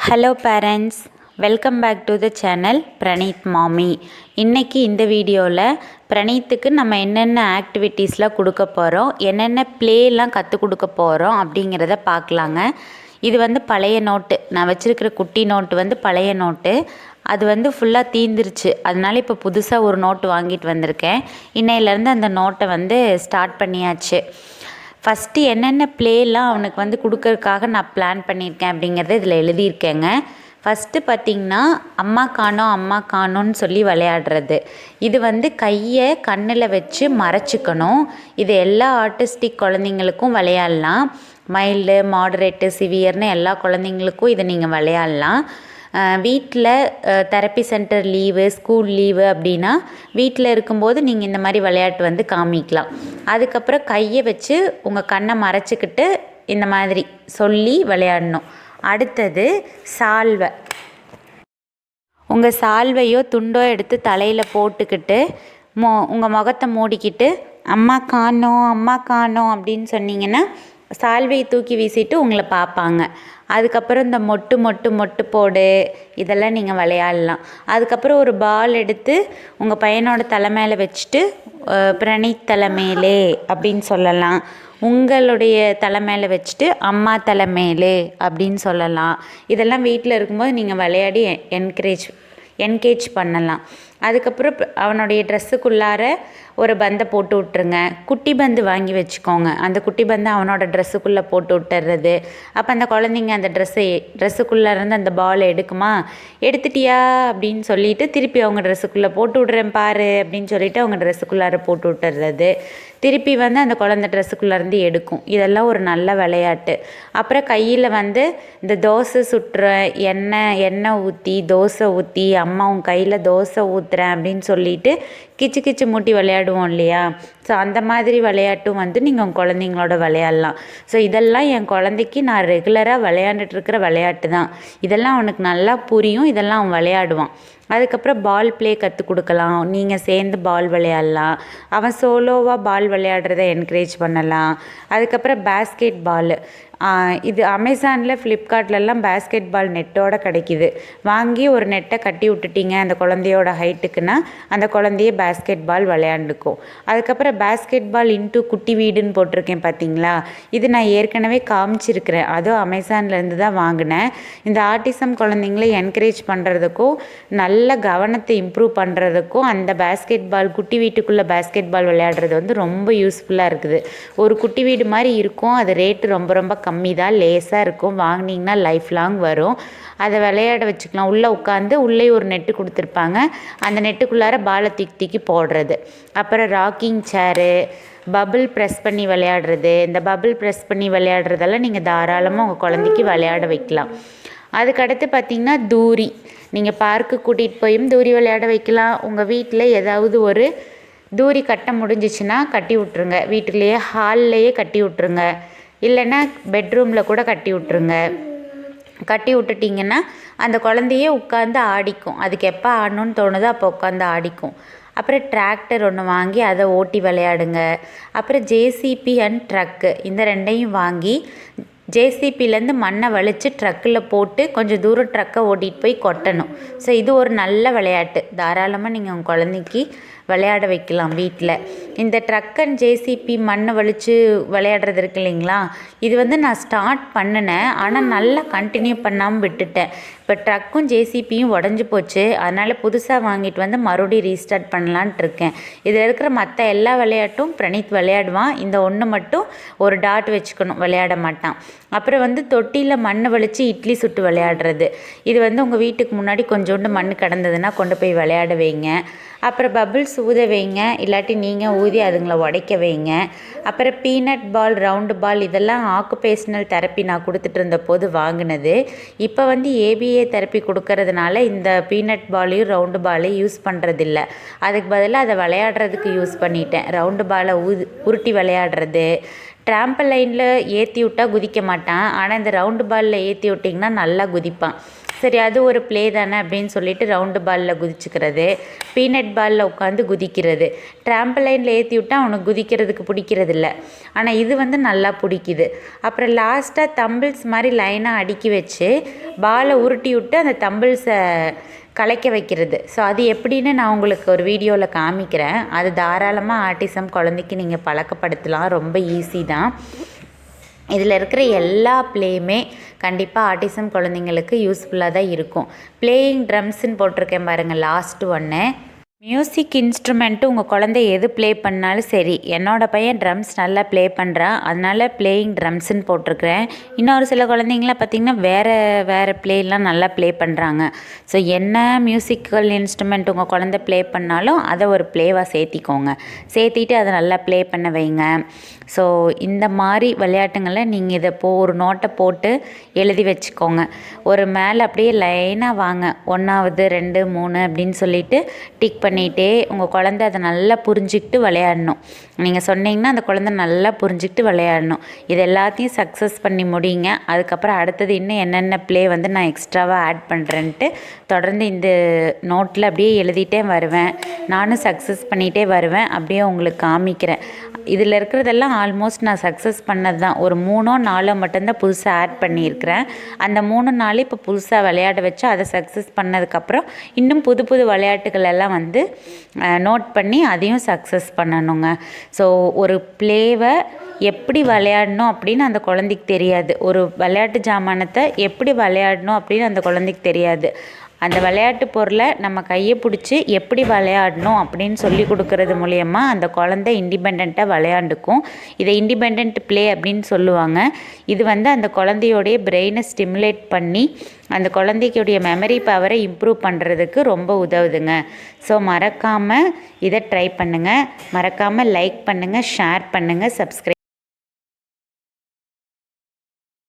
Hello parents, welcome back to the channel Praneeth மாமி. இன்றைக்கி இந்த வீடியோவில் பிரணீத்துக்கு நம்ம என்னென்ன ஆக்டிவிட்டீஸ்லாம் கொடுக்க போகிறோம், என்னென்ன ப்ளேலாம் கற்றுக் கொடுக்க போகிறோம் அப்படிங்கிறத பார்க்கலாங்க. இது வந்து பழைய நோட்டு, நான் வச்சுருக்கிற குட்டி நோட்டு வந்து பழைய நோட்டு. அது வந்து ஃபுல்லாக தீந்துருச்சு, அதனால இப்போ புதுசாக ஒரு நோட்டு வாங்கிட்டு வந்திருக்கேன். இன்னையிலேருந்து அந்த நோட்டை வந்து ஸ்டார்ட் பண்ணியாச்சு. ஃபஸ்ட்டு என்னென்ன ப்ளேலாம் அவனுக்கு வந்து கொடுக்கறதுக்காக நான் பிளான் பண்ணியிருக்கேன் அப்படிங்கிறத இதில் எழுதியிருக்கேங்க. ஃபஸ்ட்டு பார்த்திங்கன்னா அம்மா காணோம் அம்மா காணோன்னு சொல்லி விளையாடுறது. இது வந்து கையை கண்ணில் வச்சு மறைச்சிக்கணும். இது எல்லா ஆர்டிஸ்டிக் குழந்தைங்களுக்கும் விளையாடலாம். மைல்டு, மாடரேட்டு, சிவியர்னு எல்லா குழந்தைங்களுக்கும் இதை நீங்கள் விளையாடலாம். வீட்டில் therapy centre leave, school leave அப்படின்னா வீட்டில் இருக்கும்போது நீங்கள் இந்த மாதிரி விளையாட்டு வந்து காமிக்கலாம். அதுக்கப்புறம் கையை வச்சு உங்கள் கண்ணை மறைச்சிக்கிட்டு இந்த மாதிரி சொல்லி விளையாடணும். அடுத்தது சால்வை. உங்கள் சால்வையோ துண்டோ எடுத்து தலையில் போட்டுக்கிட்டு உங்கள் முகத்தை மூடிக்கிட்டு அம்மா காணோம் அம்மா காணோம் அப்படின்னு சொன்னீங்கன்னா சால்வையை தூக்கி வீசிட்டு உங்களை பார்ப்பாங்க. அதுக்கப்புறம் இந்த மொட்டு மொட்டு மொட்டு போடு இதெல்லாம் நீங்கள் விளையாடலாம். அதுக்கப்புறம் ஒரு பால் எடுத்து உங்கள் பையனோட தலை மேலே வச்சுட்டு பிரணீத் தலை மேலே அப்படின்னு சொல்லலாம். உங்களுடைய தலை மேலே வச்சுட்டு அம்மா தலை மேலே அப்படின்னு சொல்லலாம். இதெல்லாம் வீட்டில் இருக்கும்போது நீங்கள் விளையாடி என்கரேஜ் பண்ணலாம். அதுக்கப்புறம் அவனுடைய ட்ரெஸ்ஸுக்குள்ளார ஒரு பந்தை போட்டு விட்டுருங்க. குட்டி பந்து வாங்கி வச்சுக்கோங்க. அந்த குட்டி பந்தை அவனோட ட்ரெஸ்ஸுக்குள்ளே போட்டு விட்டுறது. அப்போ அந்த குழந்தைங்க அந்த ட்ரெஸ்ஸுக்குள்ளே இருந்து அந்த பால் எடுக்குமா, எடுத்துட்டியா அப்படின்னு சொல்லிவிட்டு திருப்பி அவங்க ட்ரெஸ்ஸுக்குள்ளே போட்டு விட்றேன் பாரு அப்படின்னு சொல்லிவிட்டு அவங்க ட்ரெஸ்ஸுக்குள்ளார போட்டு விட்டுறது. திருப்பி வந்து அந்த குழந்தை ட்ரெஸ்ஸுக்குள்ளேருந்து எடுக்கும். இதெல்லாம் ஒரு நல்ல விளையாட்டு. அப்புறம் கையில் வந்து இந்த தோசை சுட்டுற எண்ணெய் ஊற்றி தோசை ஊற்றி அம்மா உன் கையில் தோசை ஊற்றுறேன் அப்படின்னு சொல்லிட்டு கிச்சு கிச்சு மூட்டி விளையாடுவோம் இல்லையா. ஸோ அந்த மாதிரி விளையாட்டும் வந்து நீங்கள் உங்கள் குழந்தைங்களோட விளையாடலாம். ஸோ இதெல்லாம் என் குழந்தைக்கு நான் ரெகுலராக விளையாண்டுட்டுருக்கிற விளையாட்டு தான். இதெல்லாம் அவனுக்கு நல்லா புரியும், இதெல்லாம் அவன் விளையாடுவான். அதுக்கப்புறம் பால் ப்ளே கற்றுக் கொடுக்கலாம். நீங்கள் சேர்ந்து பால் விளையாடலாம். அவன் சோலோவாக பால் விளையாடுறத என்கரேஜ் பண்ணலாம். அதுக்கப்புறம் பேஸ்கெட் பால், இது அமேசானில் ஃப்ளிப்கார்ட்லலாம் பேஸ்கெட் பால் நெட்டோடு கிடைக்கிது. வாங்கி ஒரு நெட்டை கட்டி விட்டுட்டிங்க அந்த குழந்தையோட ஹைட்டுக்குன்னா அந்த குழந்தைய பேஸ்கெட் பால் விளையாண்டுக்கும். அதுக்கப்புறம் பேஸ்கெட் பால் இன்ட்டு குட்டி வீடுன்னு போட்டிருக்கேன் பார்த்தீங்களா. இது நான் ஏற்கனவே காமிச்சிருக்கிறேன், அதுவும் அமேசான்லேருந்து தான் வாங்கினேன். இந்த ஆட்டிசம் குழந்தைங்களை என்கரேஜ் பண்ணுறதுக்கும் நல்ல கவனத்தை இம்ப்ரூவ் பண்ணுறதுக்கும் அந்த பேஸ்கெட் பால் குட்டி வீட்டுக்குள்ளே பேஸ்கெட் பால் விளையாடுறது வந்து ரொம்ப யூஸ்ஃபுல்லாக இருக்குது. ஒரு குட்டி வீடு மாதிரி இருக்கும். அது ரேட்டு ரொம்ப ரொம்ப கம்மி தான், லேஸாக இருக்கும். வாங்கினீங்கன்னா லைஃப் லாங் வரும். அதை விளையாட வச்சுக்கலாம். உள்ளே உட்காந்து உள்ளே ஒரு நெட்டு கொடுத்துருப்பாங்க, அந்த நெட்டுக்குள்ளார பாலை தூக்கி போடுறது. அப்புறம் ராக்கிங் சேரு, பபிள் ப்ரெஸ் பண்ணி விளையாடுறது. இந்த பபிள் ப்ரெஸ் பண்ணி விளையாடுறதெல்லாம் நீங்கள் தாராளமாக உங்கள் குழந்தைக்கு விளையாட வைக்கலாம். அதுக்கடுத்து பார்த்திங்கன்னா தூரி. நீங்கள் பார்க்கு கூட்டிகிட்டு போயும் தூரி விளையாட வைக்கலாம். உங்கள் வீட்டில் ஏதாவது ஒரு தூரி கட்ட முடிஞ்சிச்சுன்னா கட்டி விட்ருங்க. வீட்டிலையே ஹால்லையே கட்டி விட்ருங்க, இல்லைன்னா பெட்ரூமில் கூட கட்டி விட்ருங்க. கட்டி விட்டுட்டிங்கன்னா அந்த குழந்தையே உட்காந்து ஆடிக்கும். அதுக்கு எப்போ ஆடணுன்னு தோணுதோ அப்போ உட்காந்து ஆடிக்கும். அப்புறம் டிராக்டர் ஒன்று வாங்கி அதை ஓட்டி விளையாடுங்க. அப்புறம் ஜேசிபி அண்ட் ட்ரக்கு, இந்த ரெண்டையும் வாங்கி ஜேசிபிலேருந்து மண்ணை வலித்து ட்ரக்கில் போட்டு கொஞ்சம் தூரம் ட்ரக்கை ஓட்டிகிட்டு போய் கொட்டணும். ஸோ இது ஒரு நல்ல விளையாட்டு. தாராளமாக நீங்கள் உங்கள் குழந்தைக்கு விளையாட வைக்கலாம் வீட்டில். இந்த ட்ரக் அண்ட் ஜேசிபி மண்ணை வலித்து விளையாடுறது இருக்கு இல்லைங்களா, இது வந்து நான் ஸ்டார்ட் பண்ணினேன், ஆனால் நல்லா கண்டினியூ பண்ணாமல் விட்டுட்டேன். இப்போ ட்ரக்கும் ஜேசிபியும் உடஞ்சி போச்சு, அதனால் புதுசாக வாங்கிட்டு வந்து மறுபடியும் ரீஸ்டார்ட் பண்ணலான்ட்டு இருக்கேன். இதில் இருக்கிற மற்ற எல்லா விளையாட்டும் பிரணீத் விளையாடுவான். இந்த ஒன்று மட்டும் ஒரு டாட் வச்சுக்கணும், விளையாட மாட்டான். அப்புறம் வந்து தொட்டியில் மண் வலித்து இட்லி சுட்டு விளையாடுறது. இது வந்து உங்கள் வீட்டுக்கு முன்னாடி கொஞ்சோண்டு மண் கிடந்ததுன்னா கொண்டு போய் விளையாட வைங்க. அப்புறம் பபிள்ஸ் ஊத வைங்க, இல்லாட்டி நீங்கள் ஊதி அதுங்களை உடைக்க வைங்க. அப்புறம் பீனட் பால், ரவுண்டு பால், இதெல்லாம் ஆக்குபேஷனல் தெரப்பி நான் கொடுத்துட்டு இருந்த போது வாங்கினது. இப்போ வந்து ஏபிஏ தெரப்பி கொடுக்கறதுனால இந்த பீனட் பாலையும் ரவுண்டு பாலையும் யூஸ் பண்ணுறதில்ல. அதுக்கு பதிலாக அதை விளையாடுறதுக்கு யூஸ் பண்ணிட்டேன். ரவுண்டு பாலை உருட்டி விளையாடுறது. ட்ராம்பலைனில் ஏற்றி விட்டால் குதிக்க மாட்டான், ஆனால் இந்த ரவுண்டு பாலில் ஏற்றி விட்டிங்கன்னா நல்லா குதிப்பான். சரி அது ஒரு ப்ளே தானே அப்படின்னு சொல்லிட்டு ரவுண்டு பாலில் குதிச்சுக்கிறது, பீனட் பாலில் உட்காந்து குதிக்கிறது. ட்ராம்பலைனில் ஏற்றி விட்டால் அவனுக்கு குதிக்கிறதுக்கு பிடிக்கிறது இல்லை, ஆனால் இது வந்து நல்லா பிடிக்குது. அப்புறம் லாஸ்ட்டாக தம்பிள்ஸ் மாதிரி லைனாக அடுக்கி வச்சு பாலை உருட்டி விட்டு அந்த தம்பிள்ஸை கலைக்க வைக்கிறது. ஸோ அது எப்படின்னு நான் உங்களுக்கு ஒரு வீடியோவில் காமிக்கிறேன். அது தாராளமாக ஆட்டிசம் குழந்தைக்கு நீங்கள் பழக்கப்படுத்தலாம், ரொம்ப ஈஸி தான். இதில் இருக்கிற எல்லா ப்ளேயுமே கண்டிப்பாக ஆட்டிசம் குழந்தைங்களுக்கு யூஸ்ஃபுல்லாக தான் இருக்கும். ப்ளேயிங் ட்ரம்ஸ்ன்னு போட்டிருக்கேன் பாருங்கள், லாஸ்ட்டு ஒன்று. மியூசிக் இன்ஸ்ட்ருமெண்ட்டு உங்கள் குழந்தை எது ப்ளே பண்ணாலும் சரி. என்னோடய பையன் ட்ரம்ஸ் நல்லா ப்ளே பண்ணுறான், அதனால் ப்ளேயிங் ட்ரம்ஸுன்னு போட்டிருக்கிறேன். இன்னொரு சில குழந்தைங்களாம் பார்த்திங்கன்னா வேறு ப்ளேலாம் நல்லா ப்ளே பண்ணுறாங்க. ஸோ என்ன மியூசிக்கல் இன்ஸ்ட்ருமெண்ட் உங்கள் குழந்தை ப்ளே பண்ணாலும் அதை ஒரு ப்ளேவாக சேர்த்திக்கோங்க. சேர்த்திட்டு அதை நல்லா ப்ளே பண்ண வைங்க. ஸோ இந்த மாதிரி விளையாட்டுங்களை நீங்கள் இதை ஒரு நோட்டை போட்டு எழுதி வச்சுக்கோங்க. ஒரு மேலே அப்படியே லைனாக வாங்க, 1வது 2 3 அப்படின்னு சொல்லிட்டு டிக் பண்ணிகிட்டே உங்கள் குழந்தை அதை நல்லா புரிஞ்சுக்கிட்டு விளையாடணும். நீங்கள் சொன்னீங்கன்னா அந்த குழந்தை நல்லா புரிஞ்சுக்கிட்டு விளையாடணும். இது எல்லாத்தையும் சக்ஸஸ் பண்ணி முடியுங்க. அதுக்கப்புறம் அடுத்தது இன்னும் என்னென்ன ப்ளே வந்து நான் எக்ஸ்ட்ராவாக ஆட் பண்ணுறேன்ட்டு தொடர்ந்து இந்த நோட்டில் அப்படியே எழுதிட்டே வருவேன். நானும் சக்ஸஸ் பண்ணிகிட்டே வருவேன், அப்படியே உங்களுக்கு காமிக்கிறேன். இதில் இருக்கிறதெல்லாம் ஆல்மோஸ்ட் நான் சக்ஸஸ் பண்ணது தான். ஒரு 3ஓ 4ஓ மட்டும்தான் புதுசாக ஆட் பண்ணியிருக்கிறேன். அந்த 3 4 இப்போ புதுசாக விளையாட வச்சு அதை சக்ஸஸ் பண்ணதுக்கப்புறம் இன்னும் புது புது விளையாட்டுகள் எல்லாம் வந்து நோட் பண்ணி அதையும் சக்ஸஸ் பண்ணணுங்க. ஸோ ஒரு ப்ளேவை எப்படி விளையாடணும் அப்படின்னு அந்த குழந்தைக்கு தெரியாது. ஒரு விளையாட்டு ஜாமானத்தை எப்படி விளையாடணும் அப்படின்னு அந்த குழந்தைக்கு தெரியாது. அந்த விளையாட்டு பொருளை நம்ம கையை பிடிச்சி எப்படி விளையாடணும் அப்படின்னு சொல்லி கொடுக்கறது மூலயமா அந்த குழந்தை இண்டிபெண்ட்டாக விளையாண்டுக்கும். இதை இண்டிபெண்ட் ப்ளே அப்படின்னு சொல்லுவாங்க. இது வந்து அந்த குழந்தையோடைய பிரெயினை ஸ்டிமுலேட் பண்ணி அந்த குழந்தைக்குடைய மெமரி பவரை இம்ப்ரூவ் பண்ணுறதுக்கு ரொம்ப உதவுதுங்க. ஸோ மறக்காமல் இதை ட்ரை பண்ணுங்கள். மறக்காமல் லைக் பண்ணுங்கள், ஷேர் பண்ணுங்கள், சப்ஸ்கிரைப்